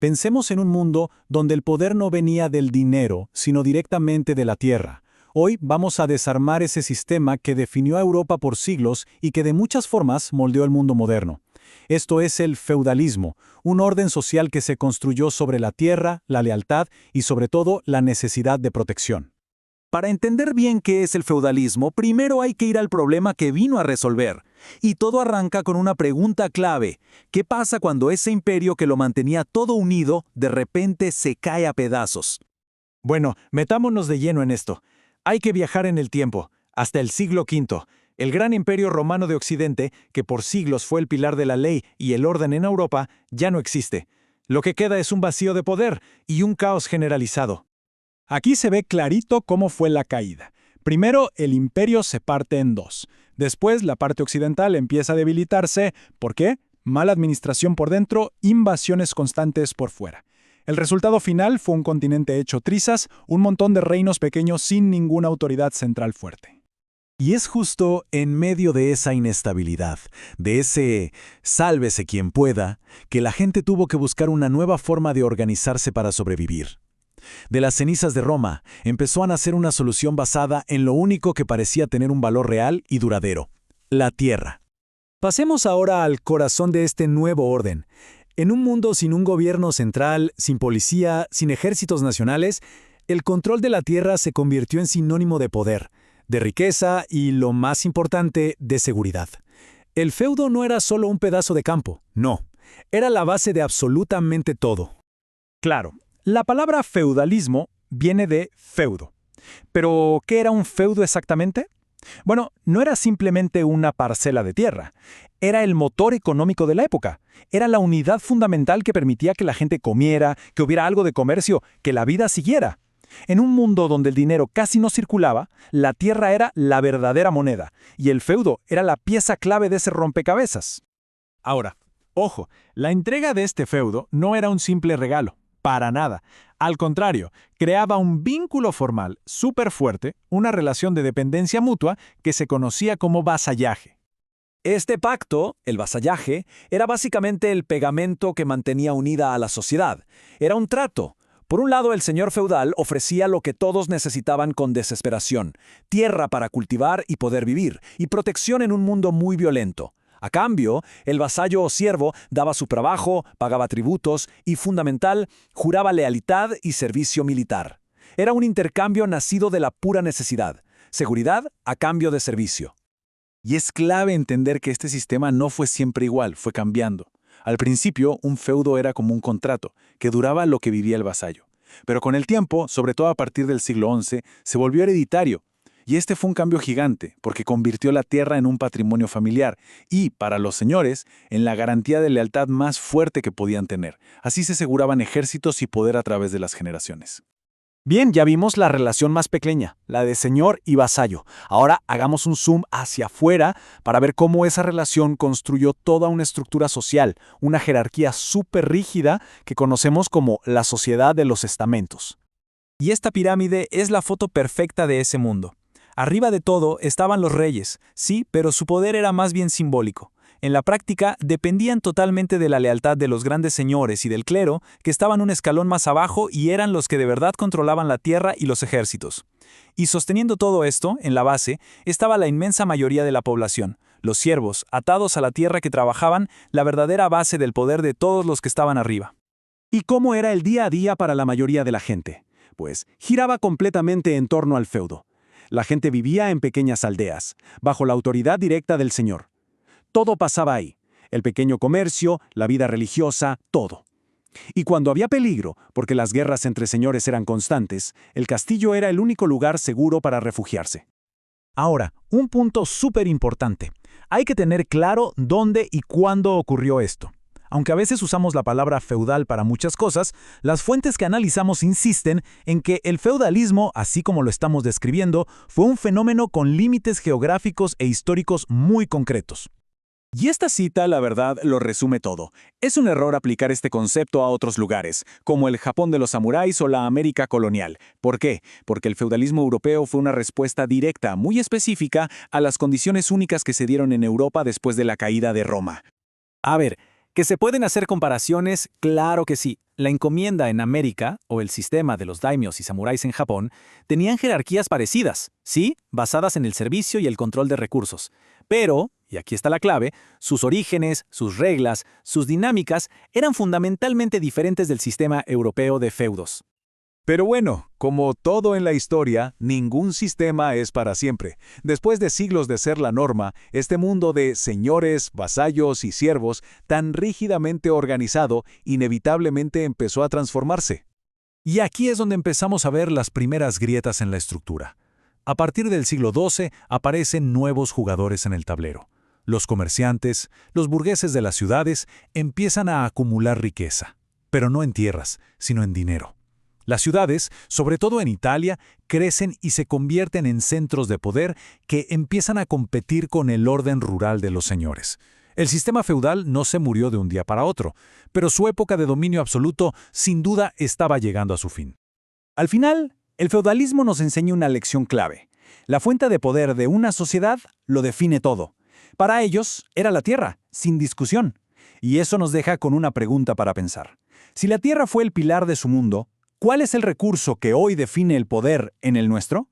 Pensemos en un mundo donde el poder no venía del dinero, sino directamente de la tierra. Hoy vamos a desarmar ese sistema que definió a Europa por siglos y que de muchas formas moldeó el mundo moderno. Esto es el feudalismo, un orden social que se construyó sobre la tierra, la lealtad y sobre todo la necesidad de protección. Para entender bien qué es el feudalismo, primero hay que ir al problema que vino a resolver. Y todo arranca con una pregunta clave. ¿Qué pasa cuando ese imperio que lo mantenía todo unido, de repente se cae a pedazos? Bueno, metámonos de lleno en esto. Hay que viajar en el tiempo, hasta el siglo V. El gran imperio romano de Occidente, que por siglos fue el pilar de la ley y el orden en Europa, ya no existe. Lo que queda es un vacío de poder y un caos generalizado. Aquí se ve clarito cómo fue la caída. Primero, el imperio se parte en dos. Después, la parte occidental empieza a debilitarse. ¿Por qué? Mala administración por dentro, invasiones constantes por fuera. El resultado final fue un continente hecho trizas, un montón de reinos pequeños sin ninguna autoridad central fuerte. Y es justo en medio de esa inestabilidad, de ese sálvese quien pueda, que la gente tuvo que buscar una nueva forma de organizarse para sobrevivir. De las cenizas de Roma empezó a nacer una solución basada en lo único que parecía tener un valor real y duradero: la tierra. Pasemos ahora al corazón de este nuevo orden. En un mundo sin un gobierno central, sin policía, sin ejércitos nacionales, el control de la tierra se convirtió en sinónimo de poder, de riqueza y, lo más importante, de seguridad. El feudo no era solo un pedazo de campo, no, era la base de absolutamente todo. Claro, la palabra feudalismo viene de feudo. ¿Pero qué era un feudo exactamente? Bueno, no era simplemente una parcela de tierra. Era el motor económico de la época. Era la unidad fundamental que permitía que la gente comiera, que hubiera algo de comercio, que la vida siguiera. En un mundo donde el dinero casi no circulaba, la tierra era la verdadera moneda, y el feudo era la pieza clave de ese rompecabezas. Ahora, ojo, la entrega de este feudo no era un simple regalo. Para nada. Al contrario, creaba un vínculo formal súper fuerte, una relación de dependencia mutua que se conocía como vasallaje. Este pacto, el vasallaje, era básicamente el pegamento que mantenía unida a la sociedad. Era un trato. Por un lado, el señor feudal ofrecía lo que todos necesitaban con desesperación: tierra para cultivar y poder vivir, y protección en un mundo muy violento. A cambio, el vasallo o siervo daba su trabajo, pagaba tributos y, fundamental, juraba lealtad y servicio militar. Era un intercambio nacido de la pura necesidad: seguridad a cambio de servicio. Y es clave entender que este sistema no fue siempre igual, fue cambiando. Al principio, un feudo era como un contrato, que duraba lo que vivía el vasallo. Pero con el tiempo, sobre todo a partir del siglo XI, se volvió hereditario. Y este fue un cambio gigante, porque convirtió la tierra en un patrimonio familiar y, para los señores, en la garantía de lealtad más fuerte que podían tener. Así se aseguraban ejércitos y poder a través de las generaciones. Bien, ya vimos la relación más pequeña, la de señor y vasallo. Ahora hagamos un zoom hacia afuera para ver cómo esa relación construyó toda una estructura social, una jerarquía súper rígida que conocemos como la sociedad de los estamentos. Y esta pirámide es la foto perfecta de ese mundo. Arriba de todo estaban los reyes, sí, pero su poder era más bien simbólico. En la práctica, dependían totalmente de la lealtad de los grandes señores y del clero, que estaban un escalón más abajo y eran los que de verdad controlaban la tierra y los ejércitos. Y sosteniendo todo esto, en la base, estaba la inmensa mayoría de la población, los siervos, atados a la tierra que trabajaban, la verdadera base del poder de todos los que estaban arriba. ¿Y cómo era el día a día para la mayoría de la gente? Pues giraba completamente en torno al feudo. La gente vivía en pequeñas aldeas, bajo la autoridad directa del señor. Todo pasaba ahí: el pequeño comercio, la vida religiosa, todo. Y cuando había peligro, porque las guerras entre señores eran constantes, el castillo era el único lugar seguro para refugiarse. Ahora, un punto súper importante. Hay que tener claro dónde y cuándo ocurrió esto. Aunque a veces usamos la palabra feudal para muchas cosas, las fuentes que analizamos insisten en que el feudalismo, así como lo estamos describiendo, fue un fenómeno con límites geográficos e históricos muy concretos. Y esta cita, la verdad, lo resume todo. Es un error aplicar este concepto a otros lugares, como el Japón de los samuráis o la América colonial. ¿Por qué? Porque el feudalismo europeo fue una respuesta directa, muy específica, a las condiciones únicas que se dieron en Europa después de la caída de Roma. A ver, ¿Que se pueden hacer comparaciones? Claro que sí. La encomienda en América, o el sistema de los daimios y samuráis en Japón, tenían jerarquías parecidas, sí, basadas en el servicio y el control de recursos. Pero, y aquí está la clave, sus orígenes, sus reglas, sus dinámicas eran fundamentalmente diferentes del sistema europeo de feudos. Pero bueno, como todo en la historia, ningún sistema es para siempre. Después de siglos de ser la norma, este mundo de señores, vasallos y siervos, tan rígidamente organizado, inevitablemente empezó a transformarse. Y aquí es donde empezamos a ver las primeras grietas en la estructura. A partir del siglo XII aparecen nuevos jugadores en el tablero. Los comerciantes, los burgueses de las ciudades empiezan a acumular riqueza, pero no en tierras, sino en dinero. Las ciudades, sobre todo en Italia, crecen y se convierten en centros de poder que empiezan a competir con el orden rural de los señores. El sistema feudal no se murió de un día para otro, pero su época de dominio absoluto sin duda estaba llegando a su fin. Al final, el feudalismo nos enseña una lección clave. La fuente de poder de una sociedad lo define todo. Para ellos, era la tierra, sin discusión. Y eso nos deja con una pregunta para pensar. Si la tierra fue el pilar de su mundo, ¿cuál es el recurso que hoy define el poder en el nuestro?